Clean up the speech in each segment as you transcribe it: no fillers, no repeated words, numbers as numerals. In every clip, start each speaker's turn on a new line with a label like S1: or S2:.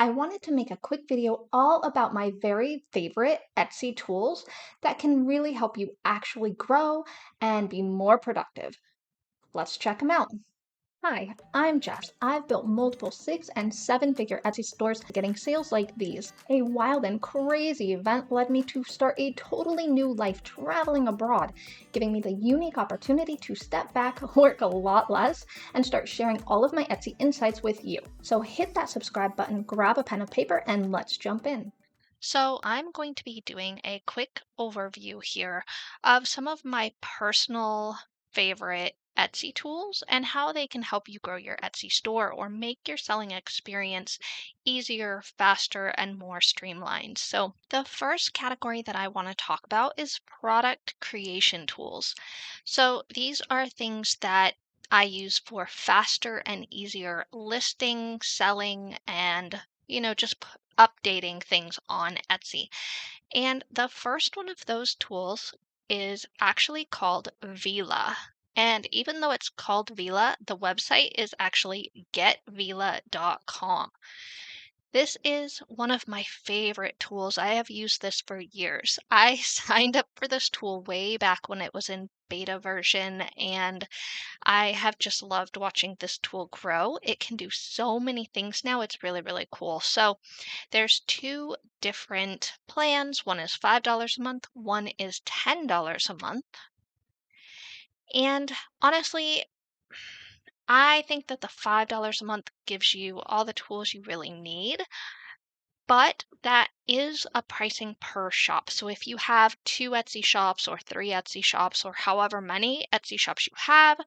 S1: I wanted to make a quick video all about my very favorite Etsy tools that can really help you actually grow and be more productive. Let's check them out. Hi, I'm Jess. I've built multiple 6- and 7-figure Etsy stores getting sales like these. A wild and crazy event led me to start a totally new life traveling abroad, giving me the unique opportunity to step back, work a lot less, and start sharing all of my Etsy insights with you. So hit that subscribe button, grab a pen and paper, and let's jump in.
S2: So, I'm going to be doing a quick overview here of some of my personal favorite Etsy tools and how they can help you grow your Etsy store or make your selling experience easier, faster, and more streamlined. So, the first category that I want to talk about is product creation tools. So, these are things that I use for faster and easier listing, selling, and just updating things on Etsy. And the first one of those tools is actually called Vila. And even though it's called Vila, the website is actually getvila.com. This is one of my favorite tools. I have used this for years. I signed up for this tool way back when it was in beta version, and I have just loved watching this tool grow. It can do so many things now. It's really, really cool. So there's two different plans. One is $5 a month, one is $10 a month. And honestly, I think that the $5 a month gives you all the tools you really need, but that is a pricing per shop. So if you have two Etsy shops or three Etsy shops or however many Etsy shops you have,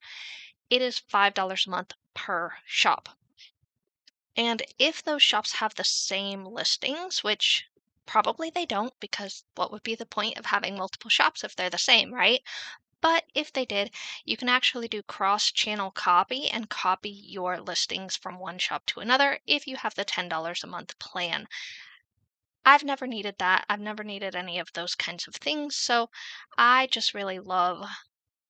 S2: it is $5 a month per shop. And if those shops have the same listings, which probably they don't, because what would be the point of having multiple shops if they're the same, right? But if they did, you can actually do cross-channel copy and copy your listings from one shop to another if you have the $10 a month plan. I've never needed that. I've never needed any of those kinds of things. So I just really love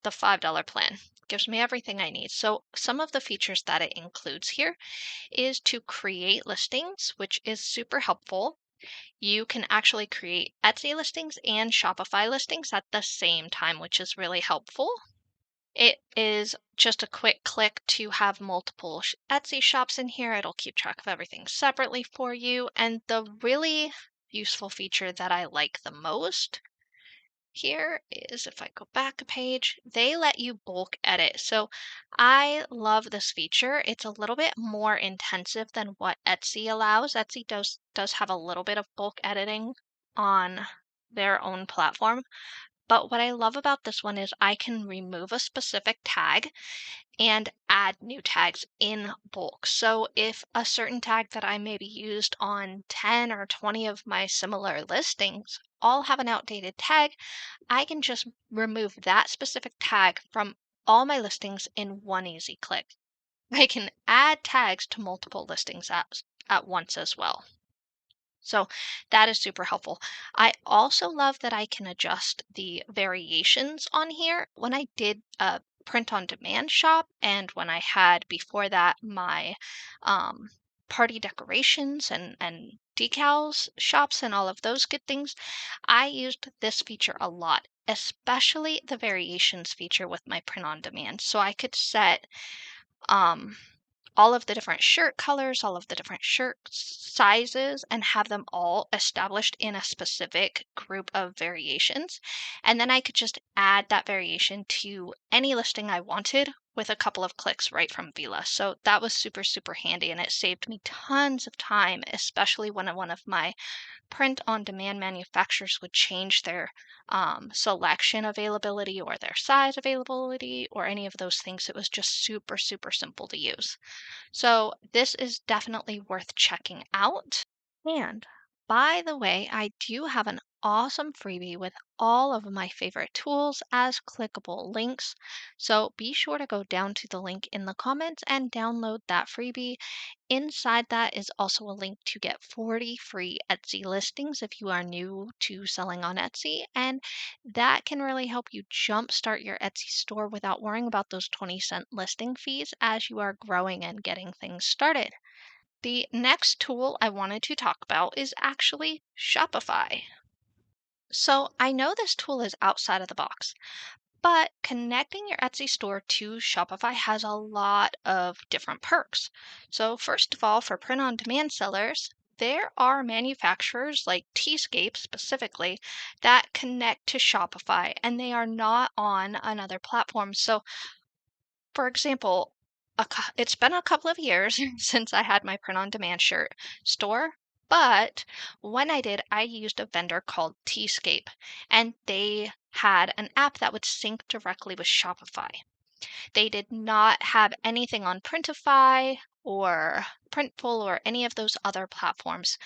S2: the $5 plan. Gives me everything I need. So some of the features that it includes here is to create listings, which is super helpful. You can actually create Etsy listings and Shopify listings at the same time, which is really helpful. It is just a quick click to have multiple Etsy shops in here. It'll keep track of everything separately for you. And the really useful feature that I like the most here is if I go back a page, they let you bulk edit. So I love this feature. It's a little bit more intensive than what Etsy allows. Etsy does have a little bit of bulk editing on their own platform. But what I love about this one is I can remove a specific tag and add new tags in bulk. So if a certain tag that I maybe used on 10 or 20 of my similar listings all have an outdated tag, I can just remove that specific tag from all my listings in one easy click. I can add tags to multiple listings at once as well. So that is super helpful. I also love that I can adjust the variations on here. When I did a print on demand shop and when I had before that my um, party decorations and decals shops and all of those good things, I used this feature a lot, especially the variations feature with my print on demand. So I could set um, all of the different shirt colors, all of the different shirt sizes, and have them all established in a specific group of variations. And then I could just add that variation to any listing I wanted with a couple of clicks right from Vila. So that was super, super handy and it saved me tons of time, especially when one of my print on demand manufacturers would change their selection availability or their size availability or any of those things. It was just super, super simple to use. So this is definitely worth checking out. And by the way, I do have an awesome freebie with all of my favorite tools as clickable links. So be sure to go down to the link in the comments and download that freebie. Inside that is also a link to get 40 free Etsy listings if you are new to selling on Etsy. And that can really help you jumpstart your Etsy store without worrying about those 20-cent listing fees as you are growing and getting things started. The next tool I wanted to talk about is actually Shopify. So I know this tool is outside of the box, but connecting your Etsy store to Shopify has a lot of different perks. So first of all, for print-on-demand sellers, there are manufacturers like Tscape specifically that connect to Shopify and they are not on another platform. So for example, it's been a couple of years since I had my print-on-demand shirt store, but when I did, I used a vendor called Tscape, and they had an app that would sync directly with Shopify. They did not have anything on Printify or Printful or any of those other platforms.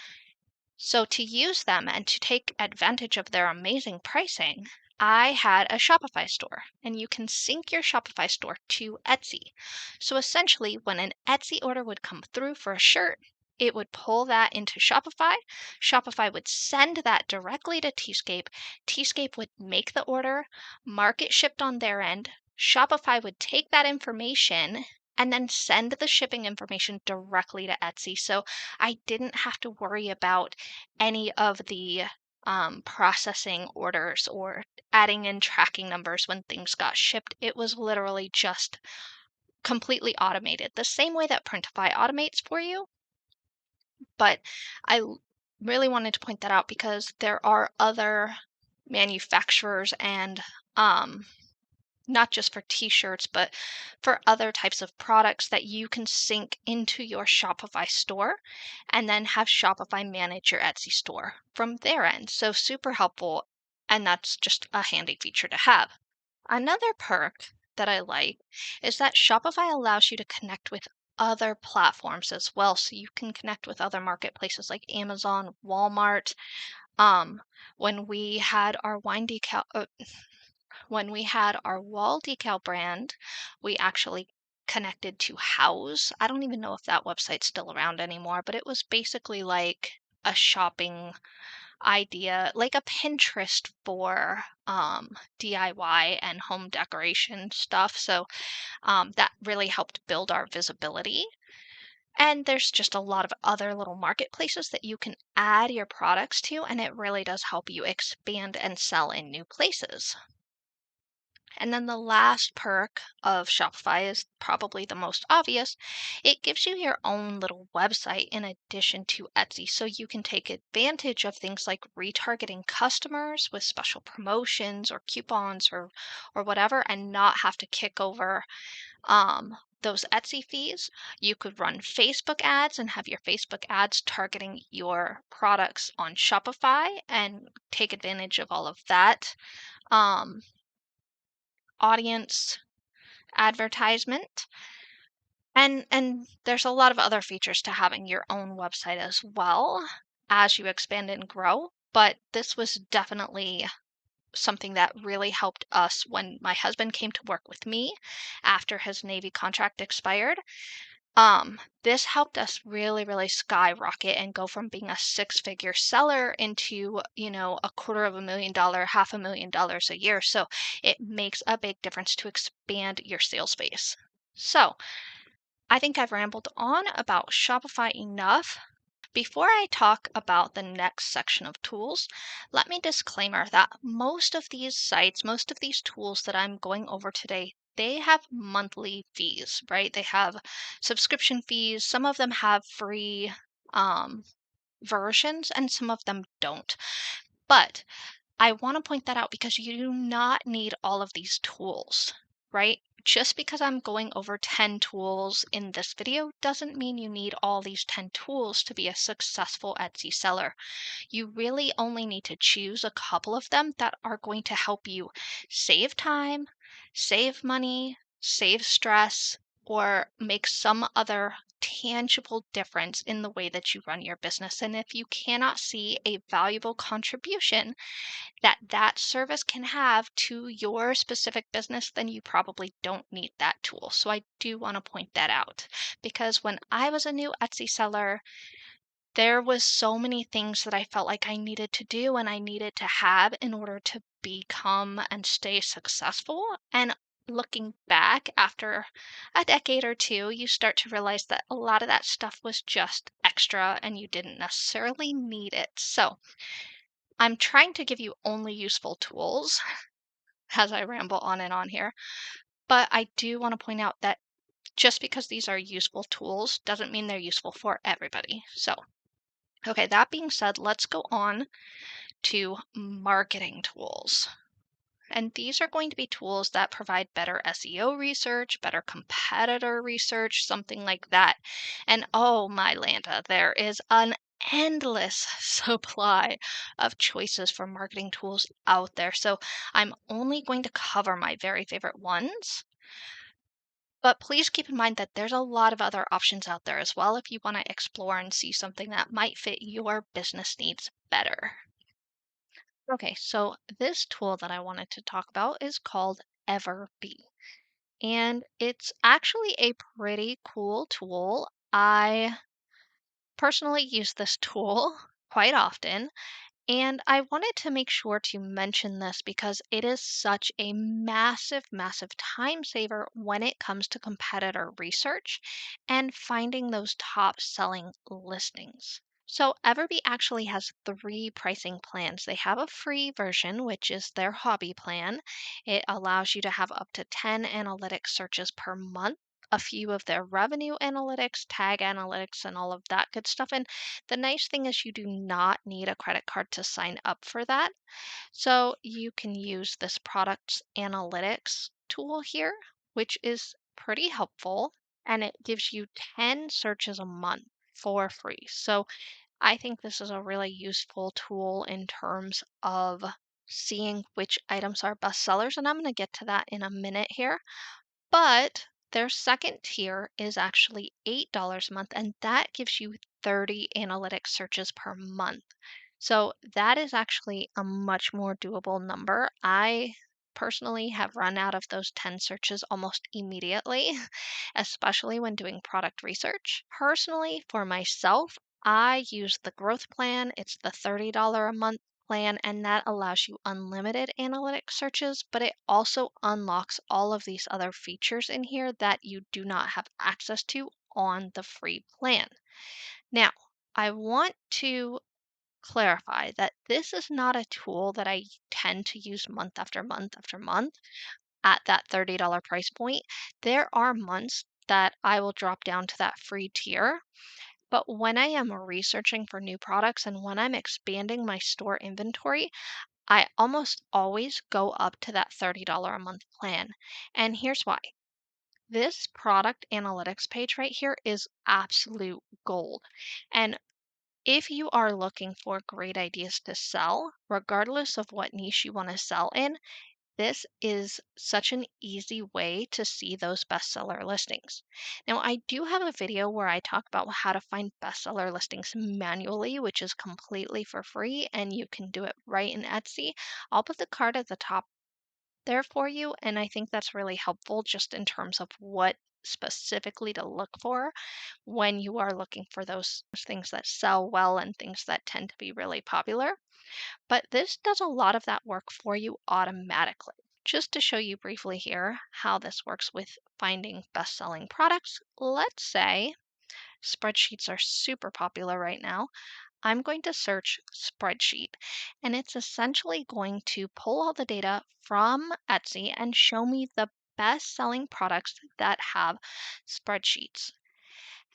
S2: So to use them and to take advantage of their amazing pricing, I had a Shopify store, and you can sync your Shopify store to Etsy. So essentially, when an Etsy order would come through for a shirt, it would pull that into Shopify. Shopify would send that directly to Tscape. Tscape would make the order, mark it shipped on their end. Shopify would take that information and then send the shipping information directly to Etsy. So I didn't have to worry about any of the processing orders or adding in tracking numbers when things got shipped. It was literally just completely automated, the same way that Printify automates for you. But really wanted to point that out because there are other manufacturers and not just for t-shirts, but for other types of products that you can sync into your Shopify store and then have Shopify manage your Etsy store from their end. So super helpful, and that's just a handy feature to have. Another perk that I like is that Shopify allows you to connect with other platforms as well. So you can connect with other marketplaces like Amazon, Walmart. Um, when we had our when we had our wall decal brand, we actually connected to House. I don't even know if that website's still around anymore, but it was basically like a shopping idea, like a Pinterest for DIY and home decoration stuff. So that really helped build our visibility. And there's just a lot of other little marketplaces that you can add your products to, and it really does help you expand and sell in new places. And then the last perk of Shopify is probably the most obvious. It gives you your own little website in addition to Etsy, so you can take advantage of things like retargeting customers with special promotions or coupons or whatever, and not have to kick over those Etsy fees. You could run Facebook ads and have your Facebook ads targeting your products on Shopify and take advantage of all of that. Audience advertisement. And there's a lot of other features to having your own website as well as you expand and grow. But this was definitely something that really helped us when my husband came to work with me after his Navy contract expired. This helped us really, really skyrocket and go from being a six-figure seller into, $250,000, $500,000 a year. So it makes a big difference to expand your sales base. So I think I've rambled on about Shopify enough. Before I talk about the next section of tools, let me disclaimer that most of these sites, most of these tools that I'm going over today, they have monthly fees, right? They have subscription fees. Some of them have free versions and some of them don't. But I want to point that out because you do not need all of these tools, right? Just because I'm going over 10 tools in this video doesn't mean you need all these 10 tools to be a successful Etsy seller. You really only need to choose a couple of them that are going to help you save time, save money, save stress, or make some other tangible difference in the way that you run your business. And if you cannot see a valuable contribution that service can have to your specific business, then you probably don't need that tool. So I do want to point that out because when I was a new Etsy seller, there was so many things that I felt like I needed to do and I needed to have in order to become and stay successful. And looking back after a decade or two, you start to realize that a lot of that stuff was just extra and you didn't necessarily need it. So I'm trying to give you only useful tools as I ramble on and on here. But I do want to point out that just because these are useful tools doesn't mean they're useful for everybody. So, okay, that being said, let's go on to marketing tools. And these are going to be tools that provide better SEO research, better competitor research, something like that. And oh my Lanta, there is an endless supply of choices for marketing tools out there. So I'm only going to cover my very favorite ones. But please keep in mind that there's a lot of other options out there as well if you want to explore and see something that might fit your business needs better. Okay, so this tool that I wanted to talk about is called 𝑬𝒐𝒑𝒏, and it's actually a pretty cool tool. I personally use this tool quite often, and I wanted to make sure to mention this because it is such a massive, massive time saver when it comes to competitor research and finding those top selling listings. So Everbee actually has three pricing plans. They have a free version, which is their hobby plan. It allows you to have up to 10 analytics searches per month, a few of their revenue analytics, tag analytics, and all of that good stuff. And the nice thing is you do not need a credit card to sign up for that. So you can use this product analytics tool here, which is pretty helpful, and it gives you 10 searches a month for free. So I think this is a really useful tool in terms of seeing which items are bestsellers, and I'm going to get to that in a minute here. But their second tier is actually $8 a month, and that gives you 30 analytics searches per month. So that is actually a much more doable number. I personally have run out of those 10 searches almost immediately, especially when doing product research. Personally, for myself, I use the growth plan. It's the $30 a month plan, and that allows you unlimited analytics searches, but it also unlocks all of these other features in here that you do not have access to on the free plan. Now, I want to clarify that this is not a tool that I tend to use month after month after month at that $30 price point. There are months that I will drop down to that free tier, but when I am researching for new products and when I'm expanding my store inventory, I almost always go up to that $30 a month plan. And here's why. This product analytics page right here is absolute gold. And if you are looking for great ideas to sell, regardless of what niche you want to sell in, this is such an easy way to see those bestseller listings. Now, I do have a video where I talk about how to find bestseller listings manually, which is completely for free, and you can do it right in Etsy. I'll put the card at the top there for you, and I think that's really helpful just in terms of what specifically to look for when you are looking for those things that sell well and things that tend to be really popular. But this does a lot of that work for you automatically. Just to show you briefly here how this works with finding best-selling products, let's say spreadsheets are super popular right now. I'm going to search spreadsheet, and it's essentially going to pull all the data from Etsy and show me the best selling products that have spreadsheets.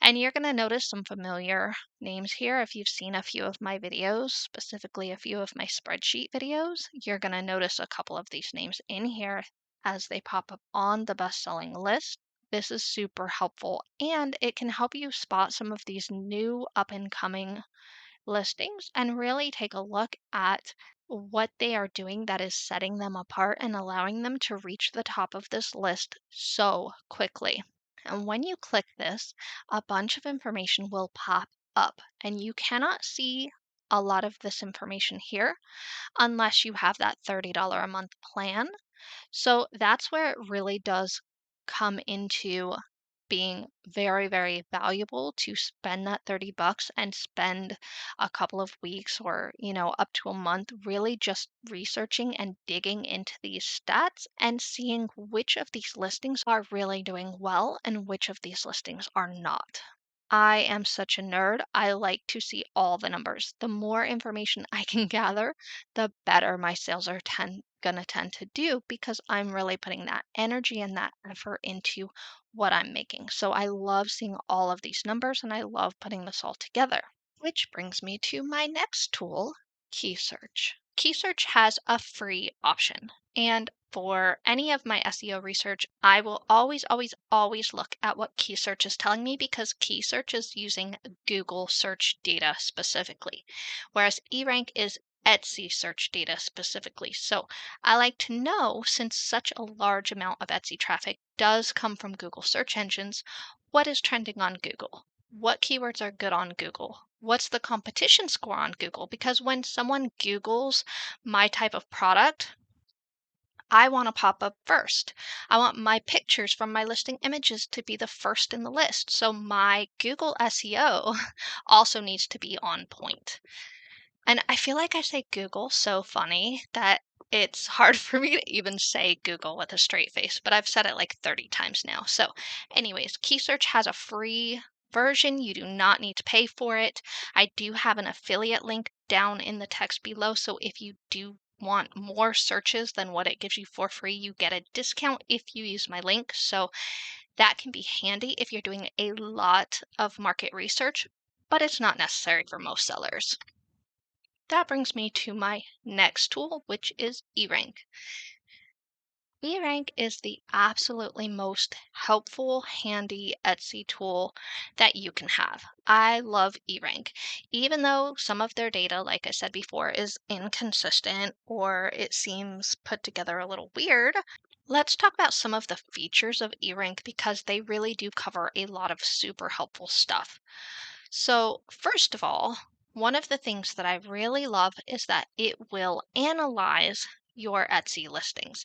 S2: And you're going to notice some familiar names here. If you've seen a few of my videos, specifically a few of my spreadsheet videos, you're going to notice a couple of these names in here as they pop up on the best-selling list. This is super helpful, and it can help you spot some of these new up-and-coming listings and really take a look at what they are doing that is setting them apart and allowing them to reach the top of this list so quickly. And when you click this, a bunch of information will pop up, and you cannot see a lot of this information here unless you have that $30 a month plan. So that's where it really does come into being very, very valuable to spend that 30 bucks and spend a couple of weeks or, up to a month really just researching and digging into these stats and seeing which of these listings are really doing well and which of these listings are not. I am such a nerd. I like to see all the numbers. The more information I can gather, the better my sales are gonna tend to do because I'm really putting that energy and that effort into what I'm making. So I love seeing all of these numbers and I love putting this all together. Which brings me to my next tool, Key Search. Key Search has a free option. And for any of my SEO research, I will always, always, always look at what Key Search is telling me because Key Search is using Google search data specifically, whereas eRank is Etsy search data specifically. So I like to know, since such a large amount of Etsy traffic does come from Google search engines, what is trending on Google? What keywords are good on Google? What's the competition score on Google? Because when someone Googles my type of product, I want to pop up first. I want my pictures from my listing images to be the first in the list. So my Google SEO also needs to be on point. And I feel like I say Google so funny that it's hard for me to even say Google with a straight face, but I've said it like 30 times now. So, anyways, Key Search has a free version. You do not need to pay for it. I do have an affiliate link down in the text below. So, if you do want more searches than what it gives you for free, you get a discount if you use my link. So, that can be handy if you're doing a lot of market research, but it's not necessary for most sellers. That brings me to my next tool, which is eRank. eRank is the absolutely most helpful, handy Etsy tool that you can have. I love eRank. Even though some of their data, like I said before, is inconsistent or it seems put together a little weird, let's talk about some of the features of eRank because they really do cover a lot of super helpful stuff. So, first of all, one of the things that I really love is that it will analyze your Etsy listings.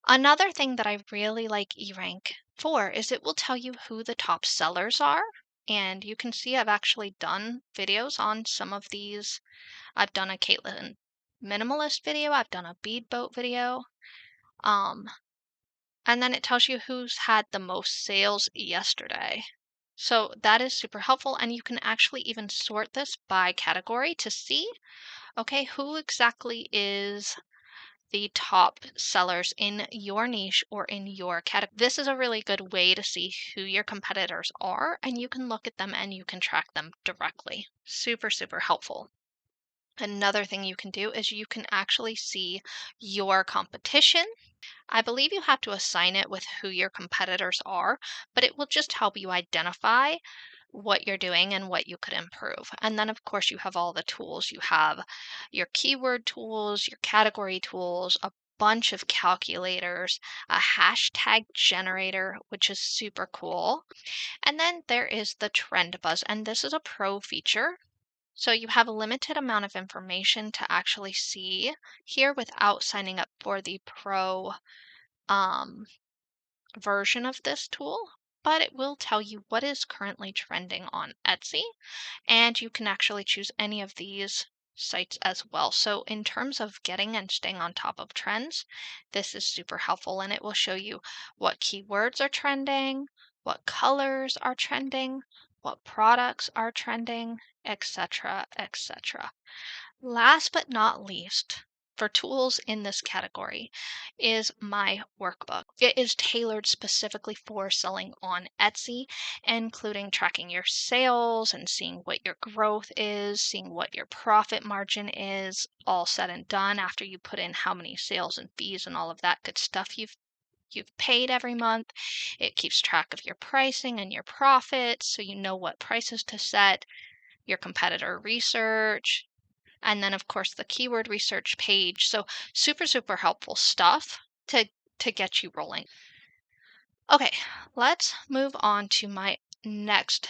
S2: Another thing that I really like eRank for is it will tell you who the top sellers are. And you can see I've actually done videos on some of these. I've done a Caitlin minimalist video, I've done a bead boat video. Um, and then it tells you who's had the most sales yesterday. So that is super helpful. And you can actually even sort this by category to see, okay, who exactly is the top sellers in your niche or in your category. This is a really good way to see who your competitors are, and you can look at them and you can track them directly. Super, super helpful. Another thing you can do is you can actually see your competition. I believe you have to assign it with who your competitors are, but it will just help you identify what you're doing and what you could improve. And then, of course, you have all the tools. You have your keyword tools, your category tools, a bunch of calculators, a hashtag generator, which is super cool. And then there is the trend buzz, and this is a pro feature. So you have a limited amount of information to actually see here without signing up for the pro um, version of this tool, but it will tell you what is currently trending on Etsy, and you can actually choose any of these sites as well. So in terms of getting and staying on top of trends, this is super helpful and it will show you what keywords are trending, what colors are trending, what products are trending, etc., etc. Last but not least, for tools in this category is my workbook. It is tailored specifically for selling on Etsy, including tracking your sales and seeing what your growth is, seeing what your profit margin is, all said and done after you put in how many sales and fees and all of that good stuff you've paid every month. It keeps track of your pricing and your profits so you know what prices to set, your competitor research, and then of course the keyword research page. So super, super helpful stuff to get you rolling. Okay, let's move on to my next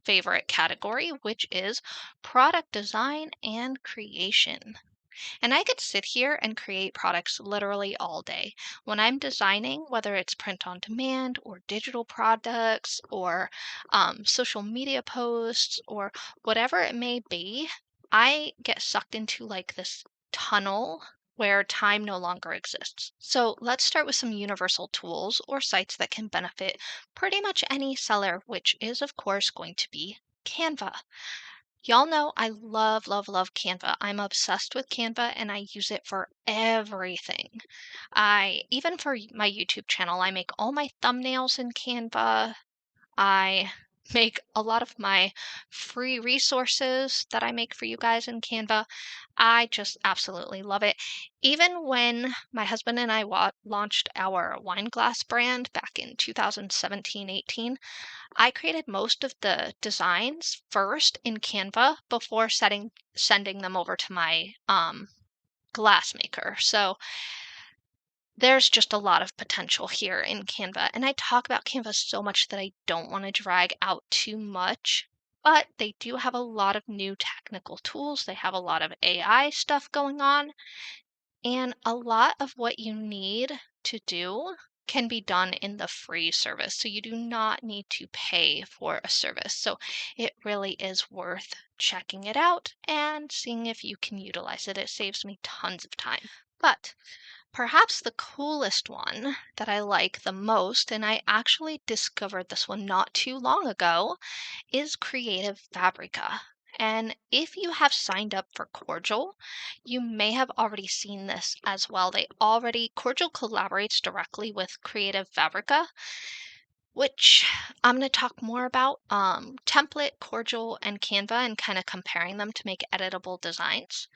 S2: favorite category, which is product design and creation. And I could sit here and create products literally all day. When I'm designing, whether it's print on demand or digital products or social media posts or whatever it may be, I get sucked into like this tunnel where time no longer exists. So let's start with some universal tools or sites that can benefit pretty much any seller, which is, of course, going to be Canva. Y'all know I love, love, love Canva. I'm obsessed with Canva and I use it for everything. Even for my YouTube channel, I make all my thumbnails in Canva. I make a lot of my free resources that I make for you guys in Canva. I just absolutely love it. Even when my husband and I launched our wine glass brand back in 2017-18, I created most of the designs first in Canva before sending them over to my glass maker. So there's just a lot of potential here in Canva. And I talk about Canva so much that I don't want to drag out too much, but they do have a lot of new technical tools. They have a lot of AI stuff going on, and a lot of what you need to do can be done in the free service. So you do not need to pay for a service. So it really is worth checking it out and seeing if you can utilize it. It saves me tons of time. But perhaps the coolest one that I like the most, and I actually discovered this one not too long ago, is Creative Fabrica. And if you have signed up for Cordial, you may have already seen this as well. Cordial collaborates directly with Creative Fabrica, which I'm going to talk more about. Template, Cordial, and Canva, and kind of comparing them to make editable designs.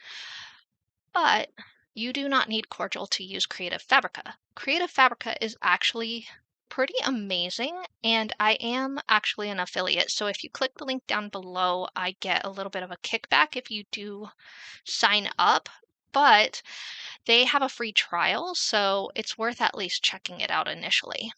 S2: But you do not need Cordial to use Creative Fabrica. Creative Fabrica is actually pretty amazing, and I am actually an affiliate. So if you click the link down below, I get a little bit of a kickback if you do sign up. But they have a free trial, so it's worth at least checking it out initially.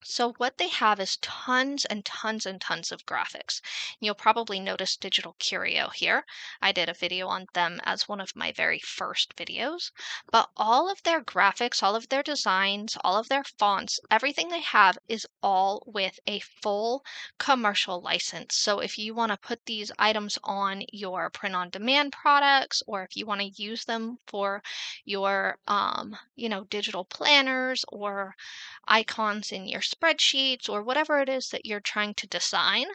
S2: So what they have is tons and tons and tons of graphics. You'll probably notice Digital Curio here. I did a video on them as one of my very first videos. But all of their graphics, all of their designs, all of their fonts, everything they have is all with a full commercial license. So if you want to put these items on your print-on-demand products, or if you want to use them for your digital planners or icons in your spreadsheets or whatever it is that you're trying to design,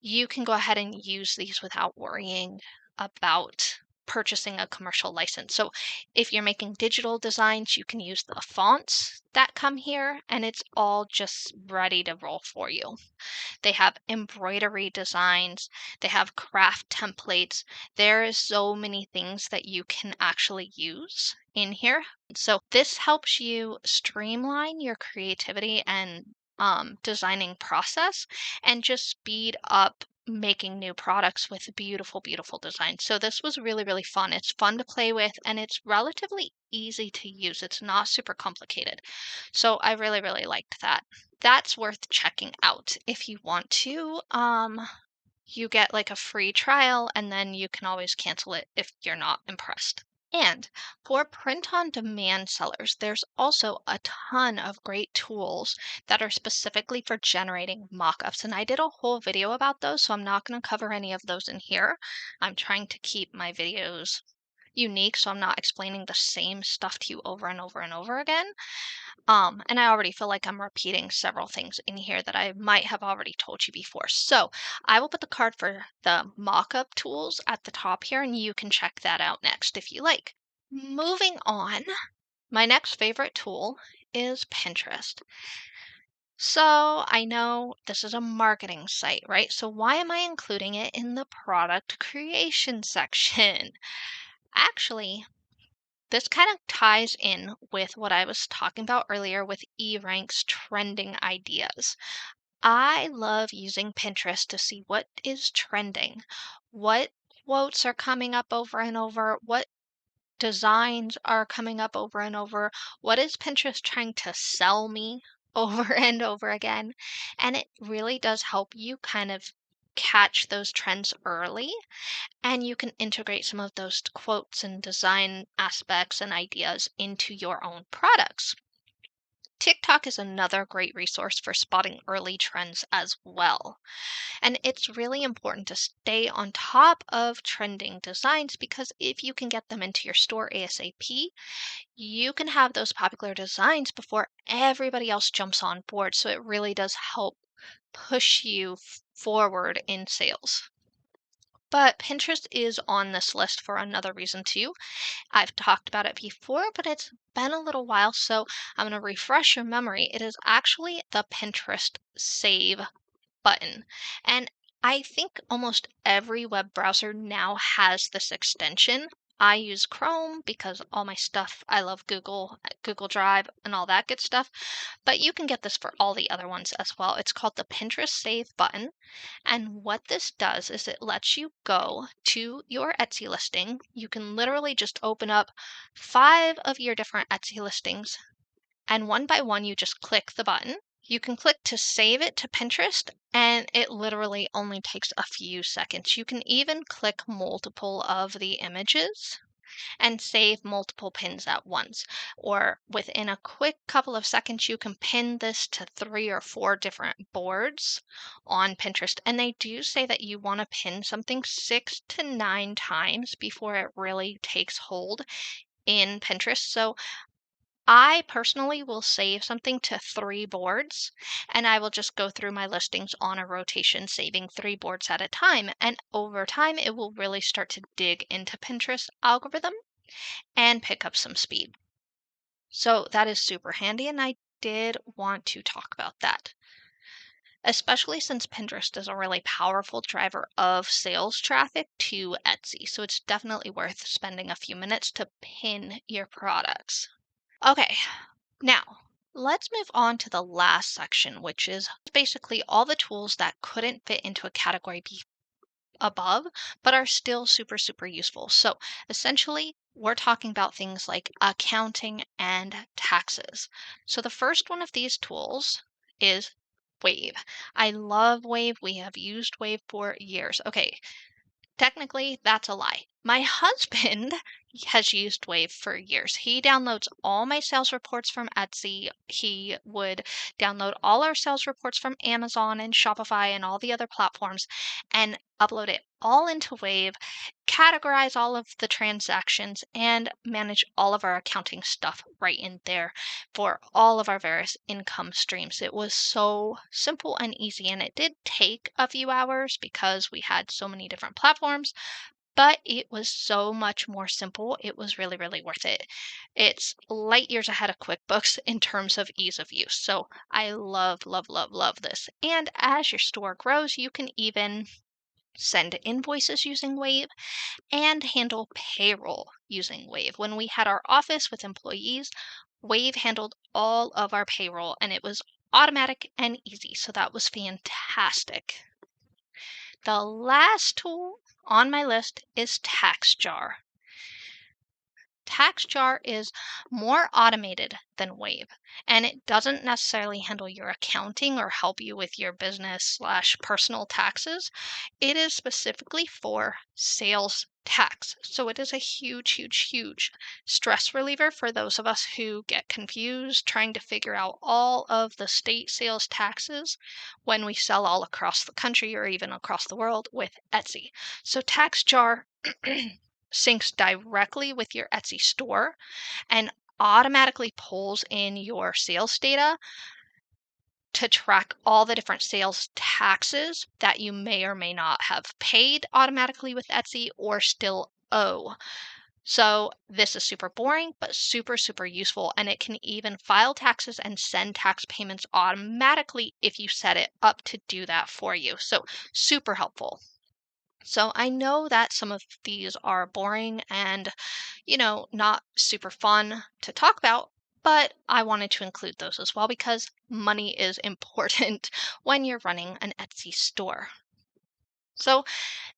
S2: you can go ahead and use these without worrying about purchasing a commercial license. So if you're making digital designs, you can use the fonts that come here and it's all just ready to roll for you. They have embroidery designs, they have craft templates. There is so many things that you can actually use in here. So this helps you streamline your creativity and designing process and just speed up making new products with beautiful, beautiful designs. So this was really, really fun. It's fun to play with and it's relatively easy to use. It's not super complicated. So I really, really liked that. That's worth checking out if you want to. You get like a free trial and then you can always cancel it if you're not impressed. And for print on demand sellers, there's also a ton of great tools that are specifically for generating mockups. And I did a whole video about those, so I'm not going to cover any of those in here. I'm trying to keep my videos unique, so I'm not explaining the same stuff to you over and over and over again. And I already feel like I'm repeating several things in here that I might have already told you before. So I will put the card for the mockup tools at the top here, and you can check that out next if you like. Moving on, my next favorite tool is Pinterest. So I know this is a marketing site, right? So why am I including it in the product creation section? Actually, this kind of ties in with what I was talking about earlier with eRank's trending ideas. I love using Pinterest to see what is trending, what quotes are coming up over and over, what designs are coming up over and over, what is Pinterest trying to sell me over and over again. And it really does help you kind of catch those trends early, and you can integrate some of those quotes and design aspects and ideas into your own products. TikTok is another great resource for spotting early trends as well. And it's really important to stay on top of trending designs because if you can get them into your store ASAP, you can have those popular designs before everybody else jumps on board. So it really does help push you forward in sales. But Pinterest is on this list for another reason too. I've talked about it before, but it's been a little while, so I'm going to refresh your memory. It is actually the Pinterest Save button. And I think almost every web browser now has this extension. I use Chrome because all my stuff, I love Google Drive and all that good stuff, but you can get this for all the other ones as well. It's called the Pinterest Save button. And what this does is it lets you go to your Etsy listing. You can literally just open up 5 of your different Etsy listings, and one by one, you just click the button. You can click to save it to Pinterest, and it literally only takes a few seconds. You can even click multiple of the images and save multiple pins at once. Or within a quick couple of seconds, you can pin this to 3 or 4 different boards on Pinterest. And they do say that you want to pin something 6 to 9 times before it really takes hold in Pinterest. So I personally will save something to 3 boards, and I will just go through my listings on a rotation, saving 3 boards at a time. And over time, it will really start to dig into Pinterest algorithm and pick up some speed. So that is super handy, and I did want to talk about that, especially since Pinterest is a really powerful driver of sales traffic to Etsy. So it's definitely worth spending a few minutes to pin your products. Okay, now let's move on to the last section, which is basically all the tools that couldn't fit into a category above, but are still super, super useful. So essentially, we're talking about things like accounting and taxes. So the first one of these tools is Wave. I love Wave. We have used Wave for years. Okay, technically, that's a lie. My husband has used Wave for years. He downloads all my sales reports from Etsy. He would download all our sales reports from Amazon and Shopify and all the other platforms and upload it all into Wave, categorize all of the transactions, and manage all of our accounting stuff right in there for all of our various income streams. It was so simple and easy, and it did take a few hours because we had so many different platforms, but it was so much more simple. It was really, really worth it. It's light years ahead of QuickBooks in terms of ease of use. So I love, love, love, love this. And as your store grows, you can even send invoices using Wave and handle payroll using Wave. When we had our office with employees, Wave handled all of our payroll and it was automatic and easy. So that was fantastic. The last tool on my list is TaxJar. TaxJar is more automated than Wave, and it doesn't necessarily handle your accounting or help you with your business/personal taxes. It is specifically for sales tax. So it is a huge, huge, huge stress reliever for those of us who get confused trying to figure out all of the state sales taxes when we sell all across the country or even across the world with Etsy. So TaxJar syncs directly with your Etsy store and automatically pulls in your sales data to track all the different sales taxes that you may or may not have paid automatically with Etsy or still owe. So this is super boring, but super, super useful. And it can even file taxes and send tax payments automatically if you set it up to do that for you. So super helpful. So I know that some of these are boring and, not super fun to talk about, but I wanted to include those as well because money is important when you're running an Etsy store. So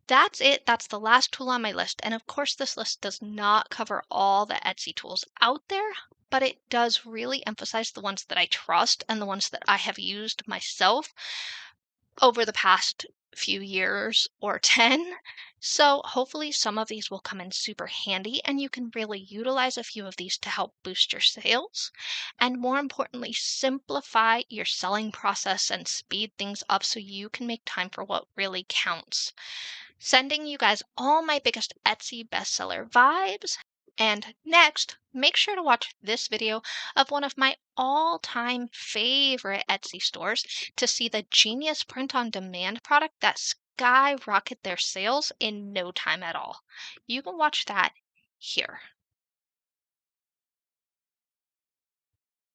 S2: that's it. That's the last tool on my list. And of course, this list does not cover all the Etsy tools out there, but it does really emphasize the ones that I trust and the ones that I have used myself over the past few years or 10. So hopefully some of these will come in super handy and you can really utilize a few of these to help boost your sales. And more importantly, simplify your selling process and speed things up so you can make time for what really counts. Sending you guys all my biggest Etsy bestseller vibes. And next, make sure to watch this video of one of my all-time favorite Etsy stores to see the genius print-on-demand product that skyrocket their sales in no time at all. You can watch that here.